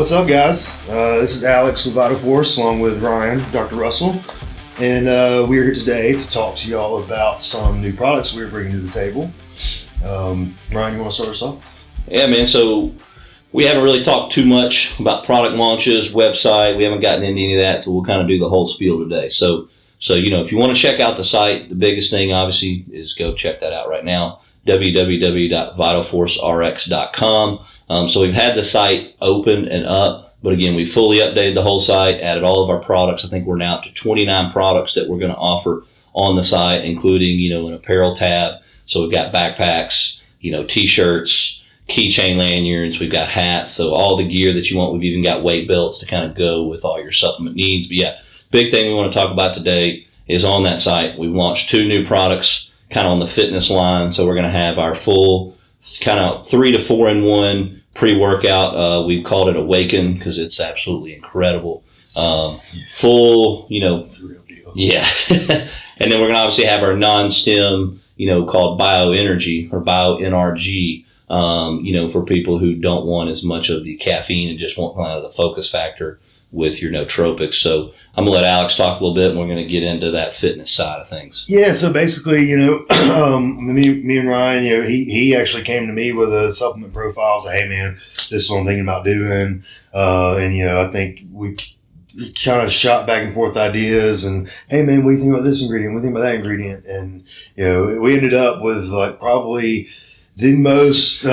What's up, guys? This is Alex with VitalForce, along with Ryan, Dr. Russell, and we're here today to talk to y'all about some new products we're bringing to the table. Ryan, you want to start us off? Yeah, man. So we haven't really talked too much about product launches, website. We haven't gotten into any of that, so we'll kind of do the whole spiel today. So if you want to check out the site, the biggest thing obviously is go check that out right now. www.vitalforcerx.com. So we've had the site open and up, but again, we fully updated the whole site, added all of our products. I think we're now up to 29 products that we're going to offer on the site, including, an apparel tab. So we've got backpacks, t-shirts, keychain lanyards, we've got hats, so all the gear that you want. We've even got weight belts to kind of go with all your supplement needs. But yeah, big thing we want to talk about today is on that site. We've launched 2 new products kind of on the fitness line. So we're going to have our full kind of 3 to 4 in 1 pre-workout. We've called it Awaken because it's absolutely incredible. Full, It's the real deal. Yeah. And then we're going to obviously have our non-stim, called Bioenergy or BioNRG, for people who don't want as much of the caffeine and just want kind of the focus factor with your nootropics. So I'm going to let Alex talk a little bit, and we're going to get into that fitness side of things. Yeah, so basically, me and Ryan, he actually came to me with a supplement profile. Said, hey, man, this is what I'm thinking about doing. I think we kind of shot back and forth ideas and, hey, man, what do you think about this ingredient? What do you think about that ingredient? And, we ended up with probably the most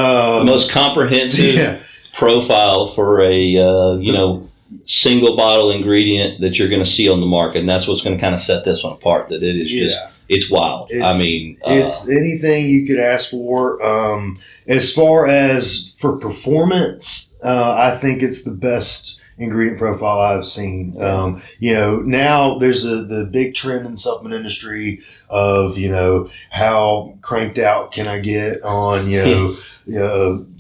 comprehensive profile for a, single bottle ingredient that you're going to see on the market. And that's what's going to kind of set this one apart, that it is it's wild. It's anything you could ask for. As far as for performance, I think it's the best ingredient profile I've seen. Now there's the big trend in the supplement industry of, how cranked out can I get on,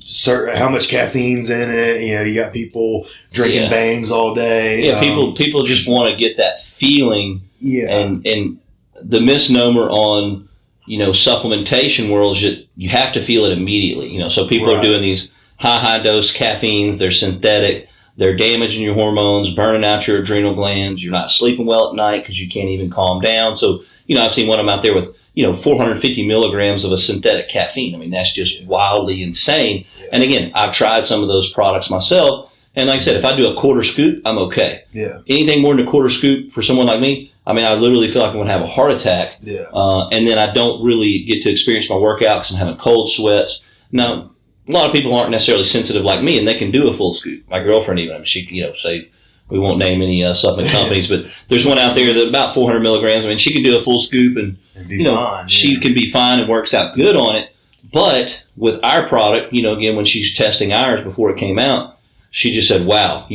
certain how much caffeine's in it. You got people drinking bangs all day. Yeah, people just want to get that feeling. Yeah. And the misnomer on, supplementation world is that you have to feel it immediately. So people are doing these high dose caffeines. They're synthetic. They're damaging your hormones, burning out your adrenal glands. You're not sleeping well at night because you can't even calm down. So, I've seen one of them out there with, 450 milligrams of a synthetic caffeine. I mean, that's just wildly insane. Yeah. And again, I've tried some of those products myself. And like I said, if I do a quarter scoop, I'm okay. Yeah. Anything more than a quarter scoop for someone like me, I literally feel like I'm going to have a heart attack. Yeah. And then I don't really get to experience my workout because I'm having cold sweats. Now, a lot of people aren't necessarily sensitive like me, and they can do a full scoop. My girlfriend even, she, say, we won't name any supplement companies, but there's one out there that's about 400 milligrams. She can do a full scoop, and fine, she can be fine and works out good on it. But with our product, again, when she's testing ours before it came out, she just said, wow,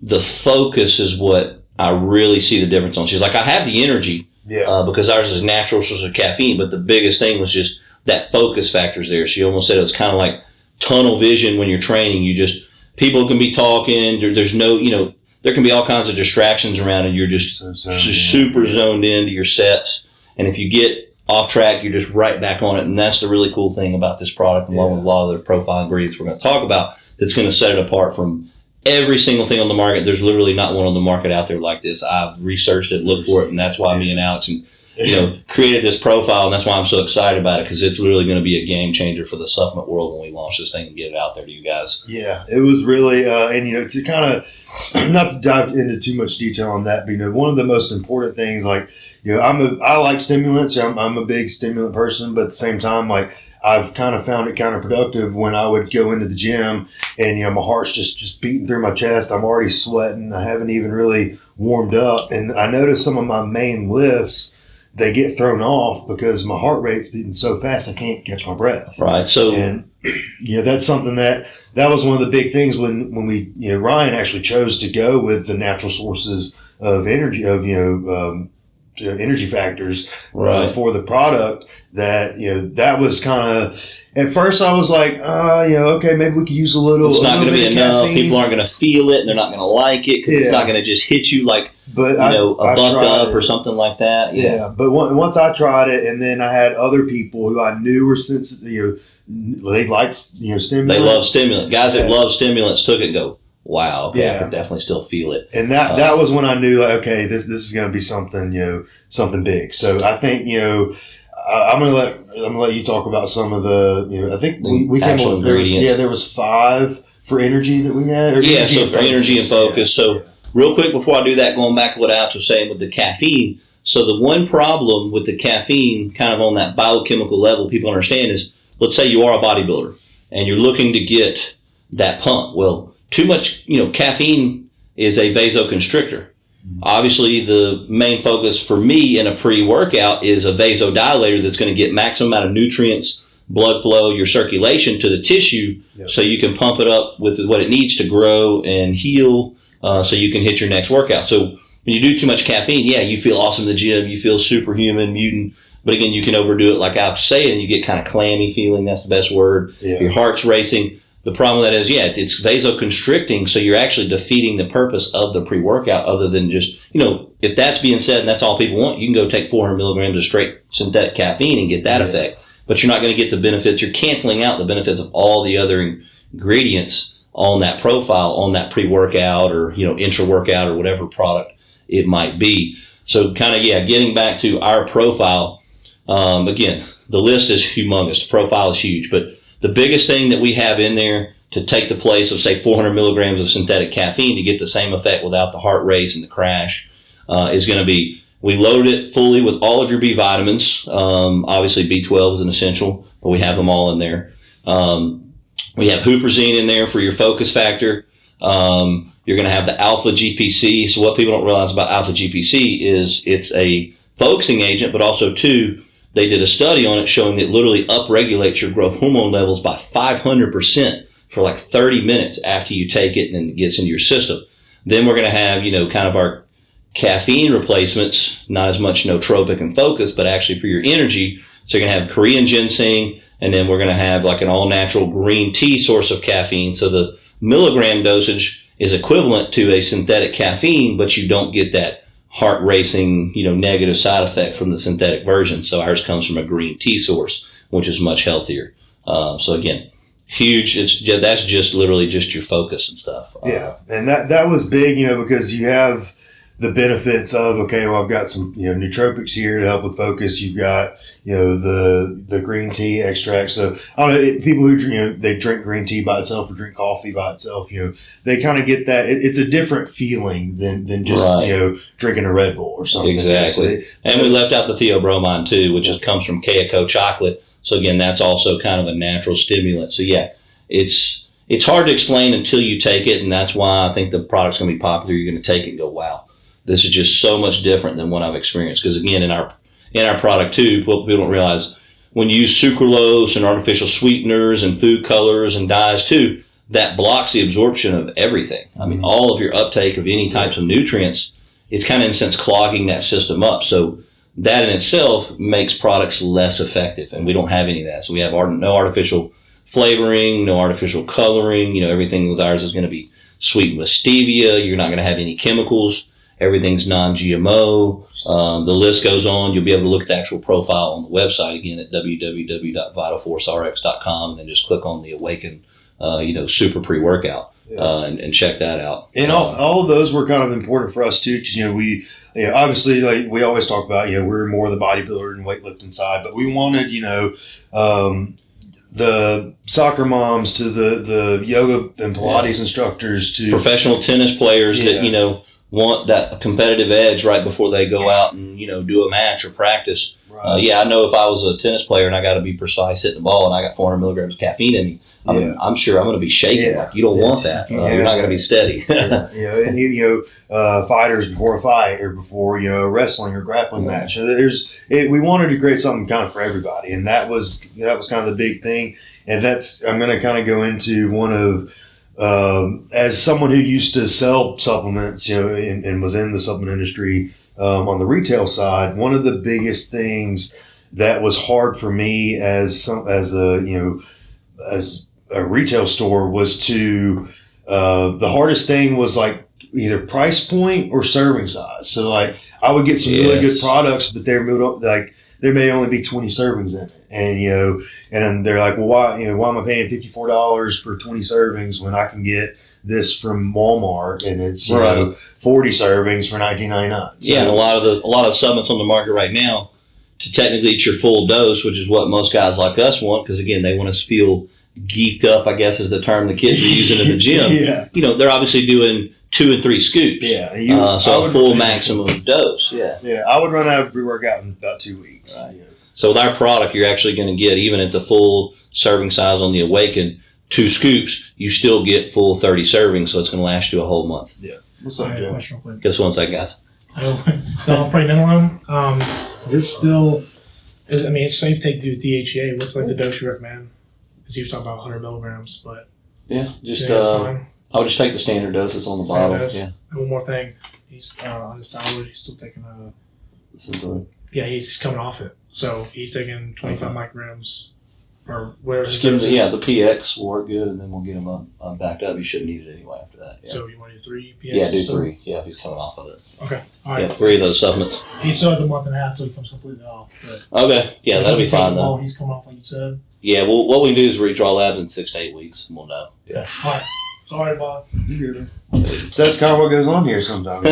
the focus is what I really see the difference on. She's like, I have the energy because ours is natural source of caffeine, but the biggest thing was just that focus factor's there. She almost said it was kind of like tunnel vision when you're training. People can be talking. There's no, there can be all kinds of distractions around, and you're just super zoned into your sets. And if you get off track, you're just right back on it. And that's the really cool thing about this product, along with a lot of the profile ingredients we're going to talk about, that's going to set it apart from every single thing on the market. There's literally not one on the market out there like this. I've researched it, looked for it, and that's why me and Alex created this profile, and that's why I'm so excited about it, because it's really going to be a game changer for the supplement world when we launch this thing and get it out there to you guys. Yeah, it was really, to kind of, not to dive into too much detail on that, but, one of the most important things, I like stimulants. I'm a big stimulant person, but at the same time, I've kind of found it counterproductive when I would go into the gym and, my heart's just beating through my chest. I'm already sweating. I haven't even really warmed up. And I noticed some of my main lifts, they get thrown off because my heart rate's beating so fast I can't catch my breath. Right. So, and that's something that was one of the big things when we, Ryan actually chose to go with the natural sources of energy, of, energy factors for the product. That was kind of, at first I was like, okay, maybe we could use a little. It's not going to be enough. Caffeine. People aren't going to feel it, and they're not going to like it because it's not going to just hit you like a buck up or something like that. Yeah. But once I tried it, and then I had other people who I knew were sensitive. They like stimulants. They love stimulants. Guys that love stimulants took it and go, wow, okay, I Yeah. can definitely still feel it. And that was when I knew, like, okay, this is going to be something, something big. So I think, I'm gonna let you talk about some of the, I think we came Actual up with, ingredients. there was 5 for energy that we had. Or Yeah, so for energy and focus. Yeah. So real quick before I do that, going back to what Alex was saying with the caffeine. So the one problem with the caffeine, kind of on that biochemical level, people understand is, let's say you are a bodybuilder and you're looking to get that pump. Well, too much, caffeine is a vasoconstrictor. Obviously, the main focus for me in a pre-workout is a vasodilator that's going to get maximum amount of nutrients, blood flow, your circulation to the tissue, so you can pump it up with what it needs to grow and heal, so you can hit your next workout. So when you do too much caffeine, yeah, you feel awesome in the gym, you feel superhuman, mutant, but again, you can overdo it, like I was saying, and you get kind of clammy feeling. That's the best word. Yeah. Your heart's racing. The problem with that is, it's vasoconstricting, so you're actually defeating the purpose of the pre-workout, other than just, if that's being said and that's all people want, you can go take 400 milligrams of straight synthetic caffeine and get that effect. But you're not going to get the benefits. You're canceling out the benefits of all the other ingredients on that profile, on that pre-workout or, intra-workout or whatever product it might be. So kind of, getting back to our profile, again, the list is humongous. The profile is huge, but the biggest thing that we have in there to take the place of, say, 400 milligrams of synthetic caffeine to get the same effect without the heart race and the crash is going to be, we load it fully with all of your B vitamins. Obviously, B12 is an essential, but we have them all in there. We have huperzine in there for your focus factor. You're going to have the alpha GPC. So what people don't realize about alpha GPC is it's a focusing agent, but also, too, they did a study on it showing that it literally upregulates your growth hormone levels by 500% for like 30 minutes after you take it and it gets into your system. Then we're going to have, kind of our caffeine replacements, not as much nootropic and focus, but actually for your energy. So you're going to have Korean ginseng, and then we're going to have like an all-natural green tea source of caffeine. So the milligram dosage is equivalent to a synthetic caffeine, but you don't get that heart racing, negative side effect from the synthetic version. So ours comes from a green tea source, which is much healthier. So again, huge. That's just literally just your focus and stuff. Yeah, and that was big, because you have the benefits of, okay, well, I've got some nootropics here to help with focus. You've got the green tea extract. So I don't know, people who they drink green tea by itself or drink coffee by itself. They kind of get that. It's a different feeling than just drinking a Red Bull or something. Exactly. And we left out the theobromine too, which comes from Keiko chocolate. So again, that's also kind of a natural stimulant. So it's hard to explain until you take it, and that's why I think the product's going to be popular. You're going to take it and go, wow, this is just so much different than what I've experienced. Because again, in our product too, what people don't realize, when you use sucralose and artificial sweeteners and food colors and dyes too, that blocks the absorption of everything. I mean, all of your uptake of any types of nutrients, it's kind of in a sense clogging that system up. So that in itself makes products less effective, and we don't have any of that. So we have no artificial flavoring, no artificial coloring. Everything with ours is going to be sweetened with stevia. You're not going to have any chemicals. Everything's non-GMO. The list goes on. You'll be able to look at the actual profile on the website again at www.vitalforcerx.com, and then just click on the Awaken, super pre-workout, and check that out. And all of those were kind of important for us too, because we obviously, like we always talk about, we're more the bodybuilder and weightlifting side, but we wanted the soccer moms to the yoga and Pilates instructors to professional tennis players that want that competitive edge right before they go out and do a match or practice. Right. I know if I was a tennis player and I got to be precise hitting the ball and I got 400 milligrams of caffeine in me, I'm sure I'm going to be shaking. Like, you don't want that. You're not going to be steady. And fighters before a fight or before a wrestling or grappling match. So we wanted to create something kind of for everybody, and that was kind of the big thing. And I'm going to kind of go into one of. As someone who used to sell supplements, and was in the supplement industry on the retail side, one of the biggest things that was hard for me as a retail store was to the hardest thing was like either price point or serving size. So like I would get some really good products, but there may only be 20 servings in it. And, and they're like, well, why am I paying $54 for 20 servings when I can get this from Walmart, and it's Right. 40 servings for $19.99. So, Yeah, and a lot of supplements on the market right now, to technically eat your full dose, which is what most guys like us want, because again, they want to feel geeked up, I guess is the term the kids are using in the gym. Yeah. You know, they're obviously doing 2 and 3 scoops. Yeah, So a full maximum dose. Yeah. Yeah, I would run out of pre-workout in about 2 weeks. Right. So with our product, you're actually going to get, even at the full serving size on the Awaken, 2 scoops, you still get full 30 servings, so it's going to last you a whole month. Yeah. What's I up, have a Joe? question real quick. Just one second, guys. So pregnenolone, is it still? I mean, it's safe to take DHEA. What's like the dose you recommend? Because he was talking about 100 milligrams, but Yeah, just that's fine. I would just take the standard dose that's on the Standard bottle. dose. Yeah. And one more thing, he's on his thyroid. He's still taking This is good. yeah, he's coming off it. So he's taking 25 micrograms or whatever. Just his give him, dose is. yeah, the PX will work good, and then we'll get him backed up. You shouldn't need it anyway after that. Yeah, So you want to do 3 PX? yeah, do so- 3. Yeah, if he's coming off of it. Okay. All right. Yeah, 3 of those supplements. He still has a month and a half till he comes completely off. But Okay, yeah, that'll be fine While then. he's coming off, like you said. Yeah, well, what we can do is redraw labs in 6 to 8 weeks, and we'll know. Yeah. All right. Sorry, Bob. So that's kind of what goes on here sometimes.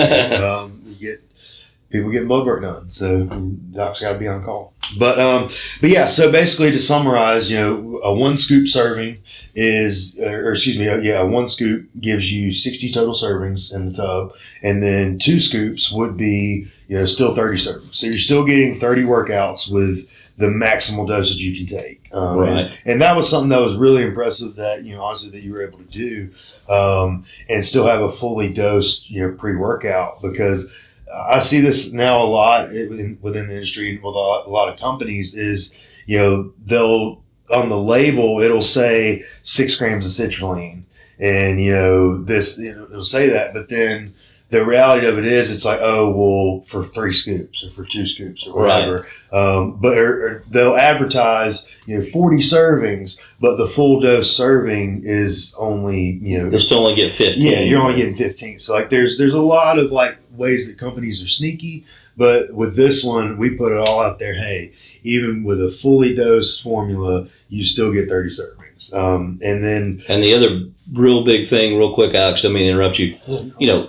People get blood work done, so doc's got to be on call. But yeah, so basically to summarize, a 1 scoop serving is, a 1 scoop gives you 60 total servings in the tub, and then 2 scoops would be, still 30 servings. So you're still getting 30 workouts with the maximal dosage you can take. Right. And that was something that was really impressive that, honestly, that you were able to do, and still have a fully dosed, pre-workout, because I see this now a lot within the industry and with a lot of companies is, they'll, on the label, it'll say 6 grams of citrulline, and, it'll say that, but then the reality of it is, it's like, oh, well, for 3 scoops or for 2 scoops or whatever. But they'll advertise, 40 servings, but the full dose serving is only, You'll still only get 15. yeah, you're only getting 15. So like, there's a lot of like ways that companies are sneaky, but with this one, we put it all out there. Hey, even with a fully dosed formula, you still get 30 servings. And the other real big thing, real quick, Alex, I mean to interrupt you,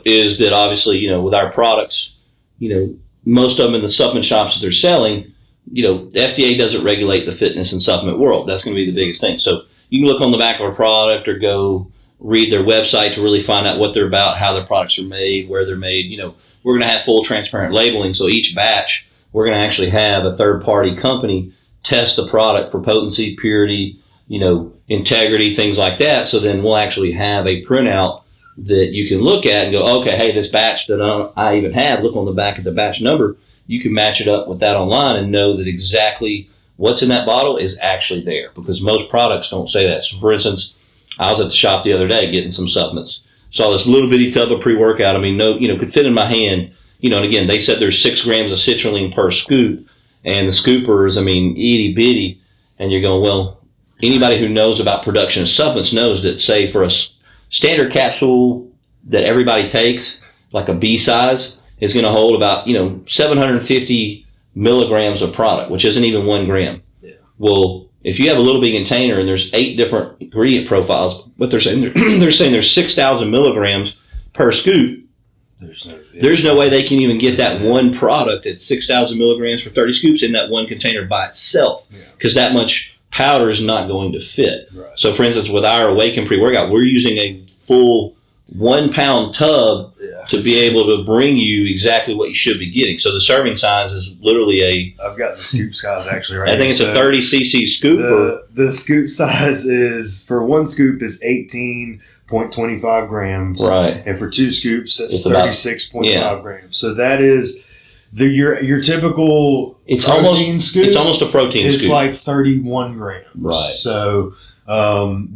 is that obviously, with our products, most of them in the supplement shops that they're selling, the FDA doesn't regulate the fitness and supplement world. That's going to be the biggest thing. So you can look on the back of a product or go read their website to really find out what they're about, how their products are made, where they're made. We're going to have full transparent labeling. So each batch, we're going to actually have a third-party company test the product for potency, purity, integrity, things like that. So then we'll actually have a printout that you can look at and go, okay, hey, this batch that I even have, look on the back of the batch number. You can match it up with that online and know that exactly what's in that bottle is actually there, because most products don't say that. So for instance, I was at the shop the other day getting some supplements. Saw this little bitty tub of pre-workout. I mean, could fit in my hand. And again, they said there's 6 grams of citrulline per scoop, and the scoopers, itty bitty. And you're going, well, anybody who knows about production of supplements knows that, say, for a standard capsule that everybody takes, like a B size, is going to hold about, 750 milligrams of product, which isn't even 1 gram. Yeah. Well, if you have a little big container and there's 8 different ingredient profiles, what they're saying, they're saying there's 6,000 milligrams per scoop. There's no way they can even get that one product at 6,000 milligrams for 30 scoops in that one container by itself, because that much powder is not going to fit. Right. So, for instance, with our Awaken pre-workout, we're using a full 1 pound tub to be able to bring you exactly what you should be getting. So the serving size is literally I've got the scoop size actually right I think here. it's a 30 cc scoop. The scoop size is, for 1 scoop, is 18.25 grams. Right. And for 2 scoops, that's It's about- 36.5 grams. So that is your typical It's protein scoop. It's almost a protein It's scoop. like 31 grams. Right. So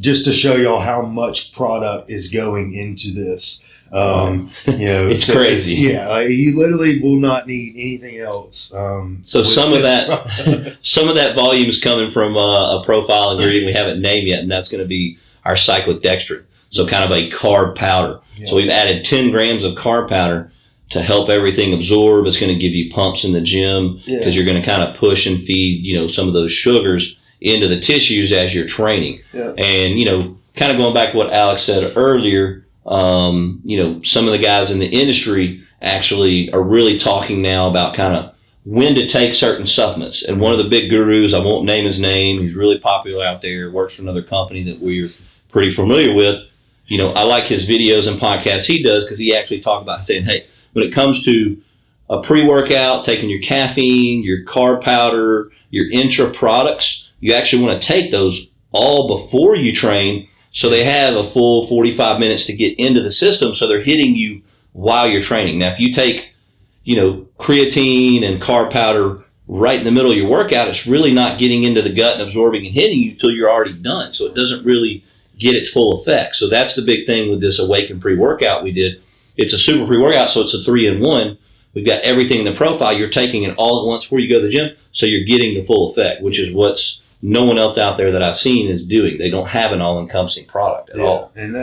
just to show y'all how much product is going into this. It's so crazy. Like, you literally will not need anything else. So with some of this that, product. some of that volume is coming from a profile ingredient we haven't named yet, and that's going to be our cyclic dextrin. So kind of a carb powder. Yeah. So we've added 10 grams of carb powder to help everything absorb. It's going to give you pumps in the gym because you're going to kind of push and feed, some of those sugars into the tissues as you're training. Yeah. And, kind of going back to what Alex said earlier, Some of the guys in the industry actually are really talking now about kind of when to take certain supplements. And one of the big gurus, I won't name his name, he's really popular out there, works for another company that we're pretty familiar with. I like his videos and podcasts he does because he actually talks about saying, hey, when it comes to a pre-workout, taking your caffeine, your carb powder, your intra products, you actually want to take those all before you train so they have a full 45 minutes to get into the system so they're hitting you while you're training. Now, if you take, creatine and carb powder right in the middle of your workout, it's really not getting into the gut and absorbing and hitting you until you're already done. So it doesn't really get its full effect. So that's the big thing with this Awaken pre-workout we did. It's a super pre-workout, so it's a 3-in-1. We've got everything in the profile. You're taking it all at once before you go to the gym, so you're getting the full effect, which is what's no one else out there that I've seen is doing. They don't have an all-encompassing product at all. And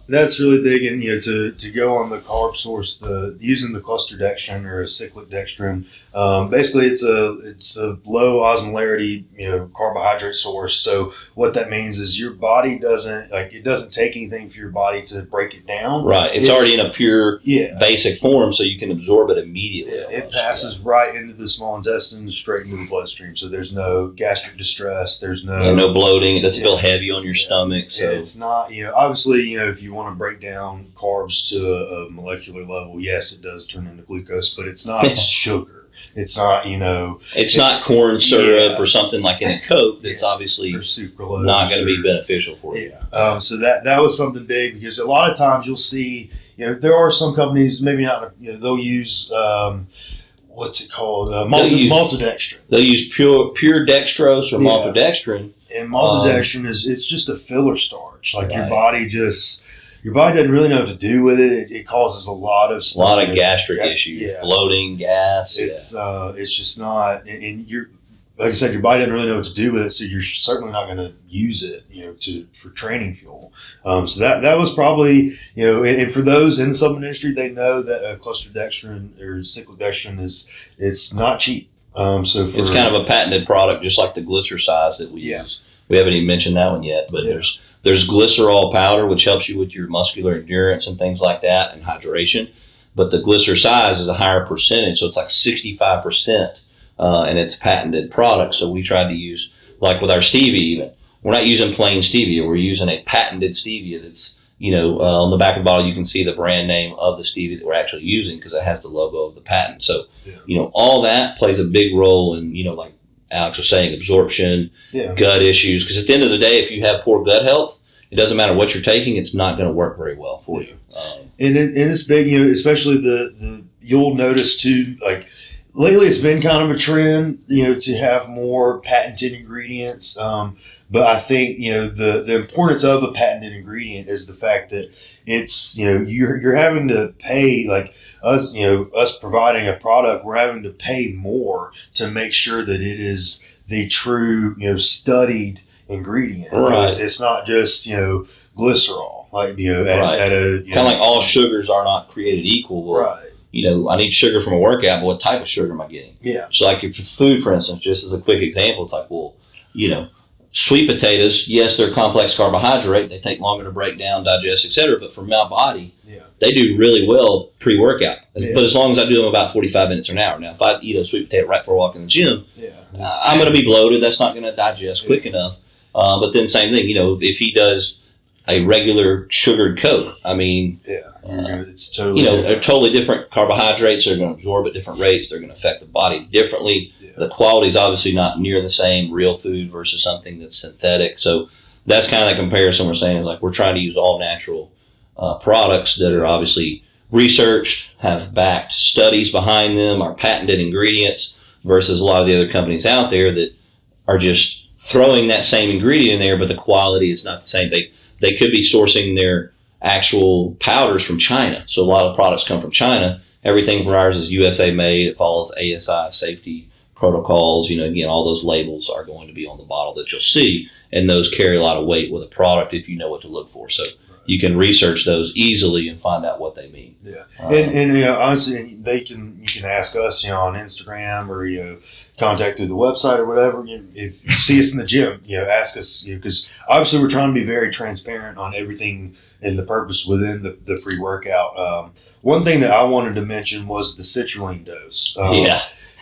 that's really big. And to go on the carb source, using the cluster dextrin or a cyclic dextrin, basically it's a low osmolarity carbohydrate source. So what that means is your body doesn't take anything for your body to break it down. Right. It's already in a pure basic form, so you can absorb it immediately. It passes right into the small intestine, straight into the bloodstream. So there's no gastric distress. There's no bloating. It doesn't feel heavy on your stomach. So it's not, obviously, if you want to break down carbs to a molecular level, yes, it does turn into glucose, but it's not sugar. It's not, it's not corn syrup or something like in a Coke that's obviously sucralose not going to be beneficial for you. So that was something big because a lot of times you'll see, there are some companies, maybe not, they'll use, what's it called? Maltodextrin. They'll use pure dextrose or maltodextrin. And maltodextrin it's just a filler starch. Like your body doesn't really know what to do with it. It causes a lot of stuff. A lot of gastric issues, bloating, gas. It's just not, and you're, like I said, your body doesn't really know what to do with it, so you're certainly not going to use it, for training fuel. So that was probably, and for those in the supplement industry, they know that cluster dextrin or cyclic dextrin it's not cheap. It's kind of a patented product, just like the Glycericize that we use. We haven't even mentioned that one yet, but there's glycerol powder, which helps you with your muscular endurance and things like that, and hydration. But the Glycericize is a higher percentage, so it's like 65%. And it's a patented product, so we tried to use, like with our stevia even, we're not using plain stevia, we're using a patented stevia that's, on the back of the bottle you can see the brand name of the stevia that we're actually using because it has the logo of the patent. So, all that plays a big role in, like Alex was saying, absorption, gut issues, because at the end of the day, if you have poor gut health, it doesn't matter what you're taking, it's not going to work very well for you. And it's big, especially you'll notice too, like, lately, it's been kind of a trend, to have more patented ingredients. But I think, the importance of a patented ingredient is the fact that it's, you're having to pay, like us, us providing a product, we're having to pay more to make sure that it is the true, studied ingredient. Right. It's not just, glycerol, like, kind of like all sugars are not created equal. Right. I need sugar from a workout, but what type of sugar am I getting? Yeah. So like if food, for instance, just as a quick example, it's like, well, sweet potatoes, yes, they're complex carbohydrate. They take longer to break down, digest, etc. But for my body, they do really well pre-workout. But as long as I do them about 45 minutes or an hour. Now, if I eat a sweet potato right before I walk in the gym, I'm going to be bloated. That's not going to digest quick enough. But then same thing, if he does a regular sugared Coke, I mean, it's totally they're totally different carbohydrates. They're going to absorb at different rates. They're going to affect the body differently. The quality is obviously not near the same real food versus something that's synthetic. So that's kind of the comparison we're saying is like we're trying to use all natural products that are obviously researched, have backed studies behind them, are patented ingredients versus a lot of the other companies out there that are just throwing that same ingredient in there, but the quality is not the same. They could be sourcing their actual powders from China. So a lot of products come from China. Everything for ours is USA made. It follows ASI safety protocols. Again, all those labels are going to be on the bottle that you'll see, and those carry a lot of weight with a product if you know what to look for. So you can research those easily and find out what they mean. Yeah, and you know, honestly, you can ask us, you know, on Instagram or you know, contact through the website or whatever. If you see us in the gym, you know, ask us, you know, because obviously we're trying to be very transparent on everything and the purpose within the pre-workout. One thing that I wanted to mention was the citrulline dose.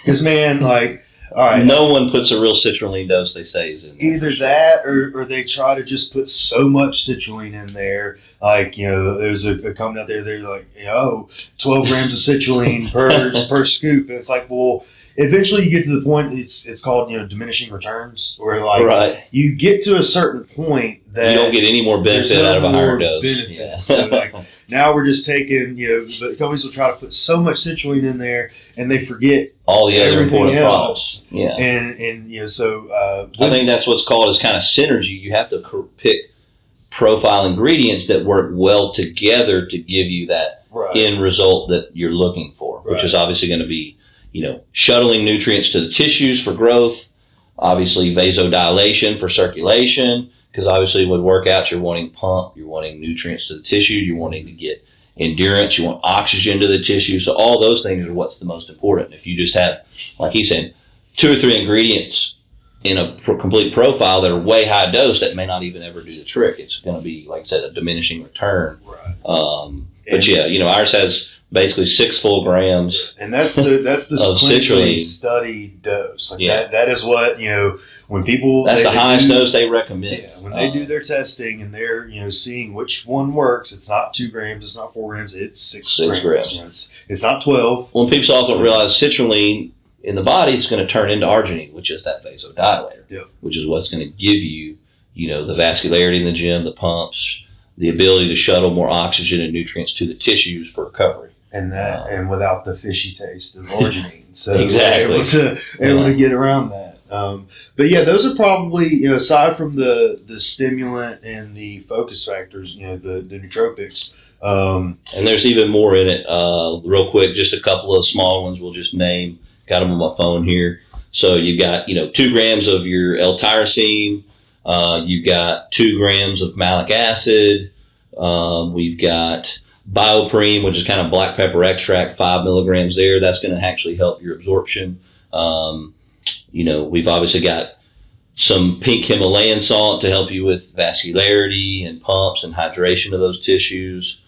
Because man, like. All right. No one puts a real citrulline dose, they say, is in there. Either that or they try to just put so much citrulline in there. Like, you know, there's a company out there, they're like, you know, 12 grams of citrulline per scoop. And it's like, well, eventually you get to the point, it's called, you know, diminishing returns, where like you get to a certain point that you don't get any more benefit out of a higher dose. Yeah. So like now we're just taking, you know, but companies will try to put so much citrulline in there and they forget all the other important else. products. Yeah. And you know, so I think that's what's called as kind of synergy. You have to pick profile ingredients that work well together to give you that end result that you're looking for, which is obviously going to be, you know, shuttling nutrients to the tissues for growth, obviously vasodilation for circulation, because obviously with workouts you're wanting pump, you're wanting nutrients to the tissue, you're wanting to get endurance, you want oxygen to the tissue. So all those things are what's the most important. If you just have, like he said, 2 or 3 ingredients in a complete profile that are way high dose, that may not even ever do the trick. It's going to be, like I said, a diminishing return. But yeah, you know, ours has basically 6 full grams, and that's the clinically studied dose. Like that is what, you know, when people that's the highest dose they recommend. Yeah, when they do their testing and they're, you know, seeing which one works, it's not 2 grams, it's not 4 grams, it's 6 grams. You know, it's not 12. Well, people also realize citrulline in the body is going to turn into arginine, which is that vasodilator, which is what's going to give you, you know, the vascularity in the gym, the pumps, the ability to shuttle more oxygen and nutrients to the tissues for recovery. And that, and without the fishy taste of arginine. So exactly. able to get around that. But yeah, those are probably, you know, aside from the stimulant and the focus factors, you know, the nootropics. And there's even more in it. Real quick, just a couple of small ones we'll just name. Got them on my phone here. So you got, you know, 2 grams of your L-tyrosine. You got 2 grams of malic acid. We've got Biopreme, which is kind of black pepper extract, 5 milligrams there. That's going to actually help your absorption. You know, we've obviously got some pink Himalayan salt to help you with vascularity and pumps and hydration of those tissues.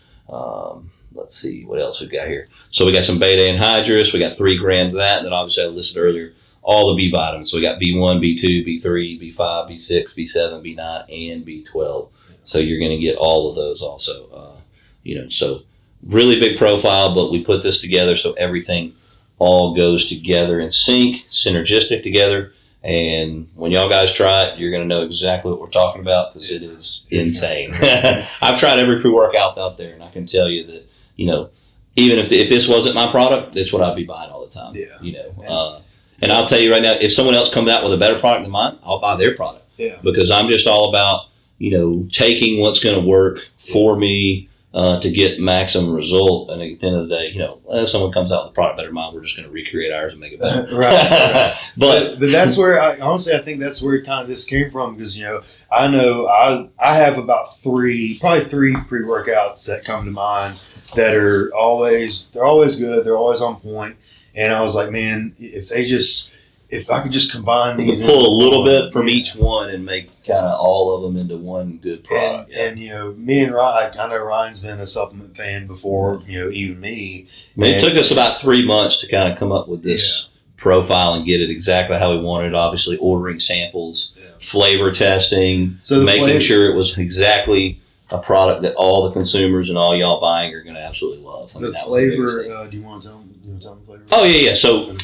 Let's see what else we've got here. So we got some beta anhydrous. We got 3 grams of that. And then obviously I listed earlier all the B vitamins. So we got B1, B2, B3, B5, B6, B7, B9, and B12. So you're going to get all of those also. You know, so really big profile, but we put this together so everything all goes together in sync, synergistic together. And when y'all guys try it, you're going to know exactly what we're talking about, because it is insane. I've tried every pre-workout out there, and I can tell you that, you know, even if this wasn't my product, it's what I'd be buying all the time. Yeah. You know, and I'll tell you right now, if someone else comes out with a better product than mine, I'll buy their product. Yeah. Because I'm just all about, you know, taking what's going to work for me to get maximum result. And at the end of the day, you know, if someone comes out with a product better than mine, we're just going to recreate ours and make it better. Right. But that's where I think that's where kind of this came from, because, you know I have about probably three pre-workouts that come to mind that are always good, they're always on point. And I was like, man, if I could just combine these, pull a little bit from each one and make kind of all of them into one good product. And you know, me and Ryan, I know Ryan's been a supplement fan before, you know, even me. I mean, it took us about 3 months to kind of come up with this profile and get it exactly how we wanted. Obviously, ordering samples, flavor testing, so making sure it was exactly a product that all the consumers and all y'all buying are going to absolutely love. I mean, the flavor, do you want to tell them the flavor? Oh, yeah. So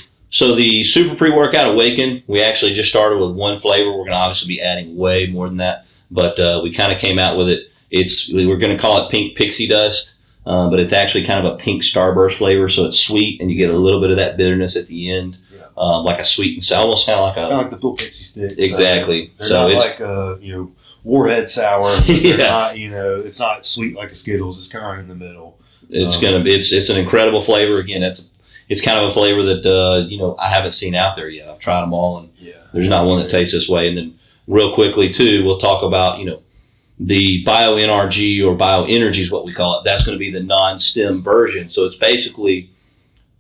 the Super Pre-Workout Awaken, we actually just started with one flavor. We're going to obviously be adding way more than that, but we kind of came out with it. We're going to call it Pink Pixie Dust, but it's actually kind of a pink Starburst flavor, so it's sweet, and you get a little bit of that bitterness at the end, like a sweet and sour, almost kind of like the little Pixie Sticks. Exactly. They're not like Warhead Sour. They're not, you know, it's not sweet like a Skittles. It's kind of in the middle. It's it's an incredible flavor. Again, it's kind of a flavor that, you know, I haven't seen out there yet. I've tried them all, and there's not one that tastes this way. And then real quickly, too, we'll talk about, you know, The BioNRG or BioEnergy is what we call it. That's going to be the non-stim version. So it's basically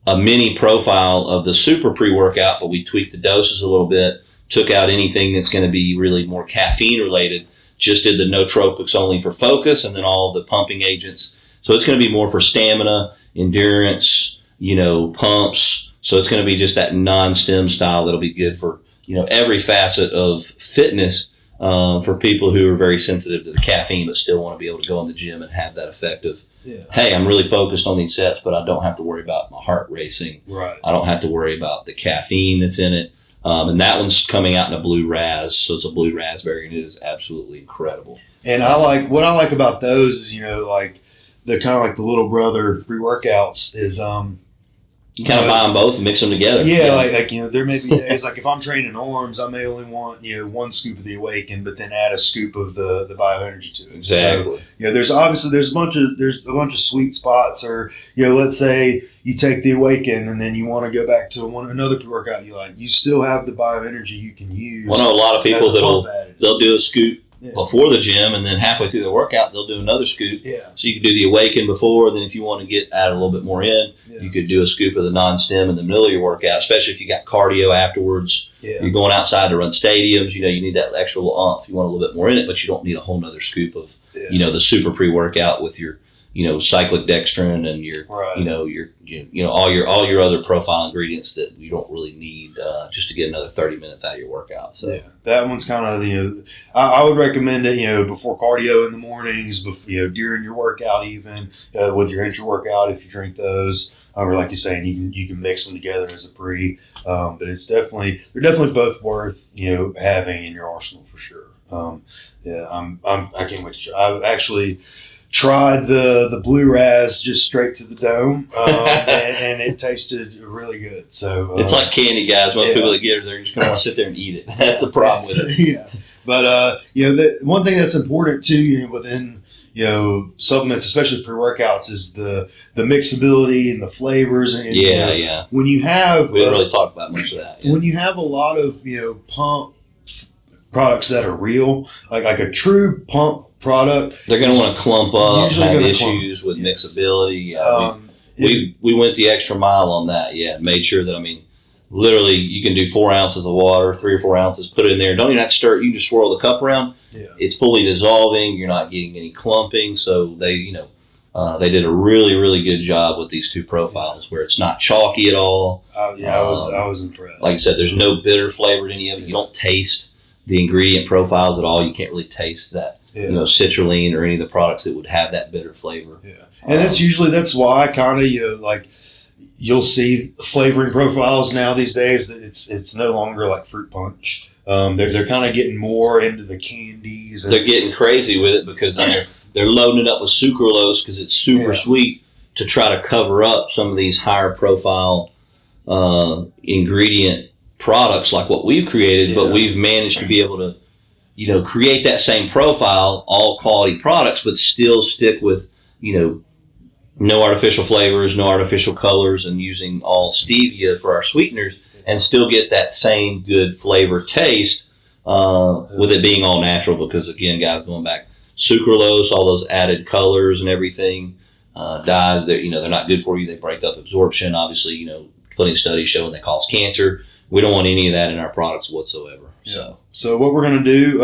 a mini profile of the super pre-workout, but we tweaked the doses a little bit, took out anything that's going to be really more caffeine related, just did the nootropics only for focus, and then all the pumping agents. So it's going to be more for stamina, endurance, pumps. So it's going to be just that non-stim style that'll be good for, every facet of fitness, for people who are very sensitive to the caffeine but still want to be able to go in the gym and have that effect of, hey, I'm really focused on these sets, but I don't have to worry about my heart racing. Right. I don't have to worry about the caffeine that's in it. And that one's coming out in a blue raz, so it's a blue raspberry, and it is absolutely incredible. And what I like about those is, like the kind of like the little brother pre-workouts is you kind of buy them both and mix them together. Yeah, like there may be days like if I'm training arms, I may only want one scoop of the Awaken, but then add a scoop of the BioEnergy to it. Exactly. So, there's a bunch of sweet spots, or let's say you take the Awaken and then you want to go back to another pre-workout you like. You still have the BioEnergy you can use. I know a lot of people they'll do a scoop Yeah. before the gym, and then halfway through the workout they'll do another scoop. Yeah. So you could do the Awaken before, then if you want to add a little bit more in, you could do a scoop of the non-stim in the middle of your workout, especially if you got cardio afterwards. Yeah. You're going outside to run stadiums, you need that extra little oomph. You want a little bit more in it, but you don't need a whole nother scoop of, the super pre-workout with your, cyclic dextrin and your, Right. your all your other profile ingredients that you don't really need just to get another 30 minutes out of your workout. So that one's kind of I would recommend it before cardio in the mornings, during your workout, even with your intra workout if you drink those, or like you're saying you can mix them together as a pre. But they're definitely both worth having in your arsenal for sure. I can't wait to try. I've actually tried the blue raz just straight to the dome, and it tasted really good. So it's like candy, guys. Most people that get it, they're just going to want to sit there and eat it. That's the problem with it. Yeah, but the one thing that's important too, within supplements, especially pre-workouts, is the mixability and the flavors. And when you have we didn't really talk about much of that. When you have a lot of pump products that are real, like a true pump product, they're going to want to clump up, have issues with mixability. We went the extra mile on that. Made sure that literally you can do 4 ounces of water, 3 or 4 ounces, put it in there. Don't even have to stir it. You can just swirl the cup around. It's fully dissolving. You're not getting any clumping. So they they did a really, really good job with these two profiles where it's not chalky at all. I was impressed. Like I said, there's no bitter flavor in any of it. You don't taste the ingredient profiles at all. You can't really taste that. Citrulline or any of the products that would have that bitter flavor. And that's why kind of like you'll see flavoring profiles now these days that it's no longer like fruit punch. They're kind of getting more into the candies. They're getting crazy with it because they're loading it up with sucralose because it's super sweet to try to cover up some of these higher profile ingredient products like what we've created, but we've managed to be able to create that same profile, all quality products, but still stick with, no artificial flavors, no artificial colors, and using all stevia for our sweeteners, and still get that same good flavor taste with it being all natural. Because again, guys, going back, sucralose, all those added colors and everything, dyes that they're not good for you. They break up absorption. Obviously, plenty of studies showing they cause cancer. We don't want any of that in our products whatsoever. So what we're going to do,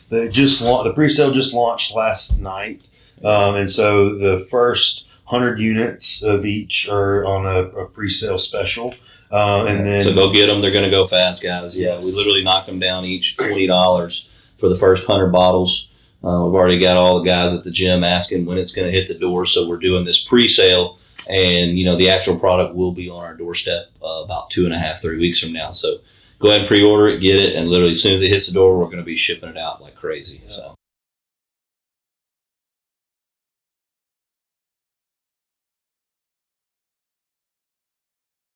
the pre-sale just launched last night, and so the first 100 units of each are on a pre-sale special, and then so go get them. They're going to go fast, guys. Yes. We literally knocked them down each $20 for the first 100 bottles. We've already got all the guys at the gym asking when it's going to hit the door, so we're doing this pre-sale. And, the actual product will be on our doorstep about 2.5, 3 weeks from now. So go ahead and pre-order it, get it, and literally as soon as it hits the door, we're going to be shipping it out like crazy. So